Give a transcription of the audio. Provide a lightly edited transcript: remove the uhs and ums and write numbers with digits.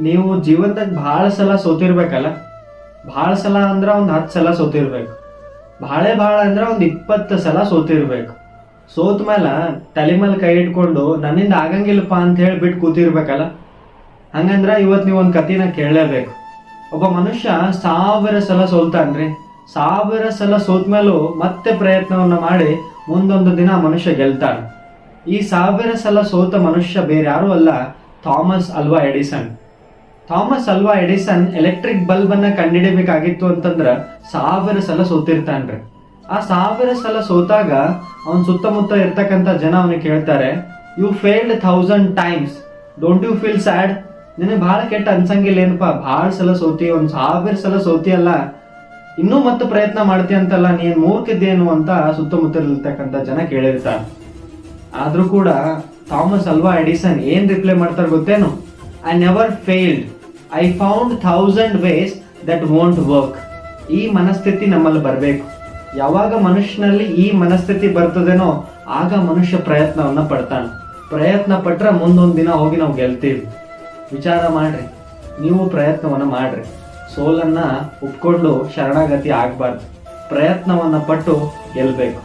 ನೀವು ಜೀವನದಾಗ ಭಾಳ ಸಲ ಸೋತಿರ್ಬೇಕಲ್ಲ. ಭಾಳ ಸಲ ಅಂದ್ರೆ ಒಂದು 10 ಸಲ ಸೋತಿರ್ಬೇಕು. ಭಾಳ ಅಂದ್ರೆ ಒಂದು 20 ಸಲ ಸೋತಿರ್ಬೇಕು. ಸೋತ ಮೇಲೆ ತಲೆ ಮೇಲೆ ಕೈ ಇಟ್ಕೊಂಡು ನನ್ನಿಂದ ಆಗಂಗಿಲ್ಲಪ್ಪ ಅಂತ ಹೇಳಿ ಬಿಟ್ಟು ಕೂತಿರ್ಬೇಕಲ್ಲ. ಹಂಗಂದ್ರೆ ಇವತ್ತು ನೀವು ಒಂದು ಕಥೆನ ಕೇಳಲೇಬೇಕು. ಒಬ್ಬ ಮನುಷ್ಯ 1000 ಸಲ ಸೋಲ್ತಾನ್ರಿ. 1000 ಸಲ ಸೋತ್ಮೇಲೂ ಮತ್ತೆ ಪ್ರಯತ್ನವನ್ನ ಮಾಡಿ ಮುಂದೊಂದು ದಿನ ಮನುಷ್ಯ ಗೆಲ್ತಾನೆ. ಈ 1000 ಸಲ ಸೋತ ಮನುಷ್ಯ ಬೇರೆ ಯಾರೂ ಅಲ್ಲ, ಥಾಮಸ್ ಅಲ್ವಾ ಎಡಿಸನ್. ಥಾಮಸ್ ಅಲ್ವಾ ಎಡಿಸನ್ ಎಲೆಕ್ಟ್ರಿಕ್ ಬಲ್ಬ್ ಅನ್ನ ಕಂಡುಹಿಡಿಬೇಕಾಗಿತ್ತು ಅಂತಂದ್ರ 1000 ಸಲ ಸೋತಿರ್ತಾನ್ರಿ. ಆ 1000 ಸಲ ಸೋತಾಗ ಅವನ್ ಸುತ್ತಮುತ್ತ ಇರ್ತಕ್ಕಂಥ ಜನ ಅವನಿಗೆ ಕೇಳ್ತಾರೆ, you failed 1000 times, don't you feel sad? ನಿನಗೆ ಭಾಳ ಕೆಟ್ಟ ಅನ್ಸಂಗಿಲ್ಲ ಏನಪ್ಪಾ, ಭಾಳ ಸಲ ಸೋತಿ, 1000 ಸಲ ಸೋತಿಯಲ್ಲ, ಇನ್ನೂ ಮತ್ತೆ ಪ್ರಯತ್ನ ಮಾಡ್ತಿ ಅಂತಲ್ಲ, ನೀನ್ ಮೂರ್ಖಿದ್ದೇನು ಅಂತ ಸುತ್ತಮುತ್ತ ಇರ್ತಕ್ಕಂಥ ಜನ ಕೇಳಿರ್ತಾರೆ. ಆದ್ರೂ ಕೂಡ ಥಾಮಸ್ ಅಲ್ವಾ ಎಡಿಸನ್ ಏನ್ ರಿಪ್ಲೈ ಮಾಡ್ತಾರೆ ಗೊತ್ತೇನು? I never failed, I found 1000 ways that won't work. ಈ ಮನಸ್ಥಿತಿ ನಮ್ಮಲ್ಲಿ ಬರಬೇಕು. ಯಾವಾಗ ಮನುಷ್ಯನಲ್ಲಿ ಈ ಮನಸ್ಥಿತಿ ಬರ್ತದೇನೋ ಆಗ ಮನುಷ್ಯ ಪ್ರಯತ್ನವನ್ನ ಪಡ್ತಾನೆ. ಪ್ರಯತ್ನ ಪಟ್ರೆ ಮುಂದೊಂದು ದಿನ ಹೋಗಿ ನಾವು ಗೆಲ್ತೀವಿ. ವಿಚಾರ ಮಾಡ್ರಿ, ನೀವು ಪ್ರಯತ್ನವನ್ನ ಮಾಡ್ರಿ. ಸೋಲನ್ನ ಒಪ್ಕೊಂಡು ಶರಣಾಗತಿ ಆಗ್ಬಾರ್ದು. ಪ್ರಯತ್ನವನ್ನ ಪಟ್ಟು ಗೆಲ್ಬೇಕು.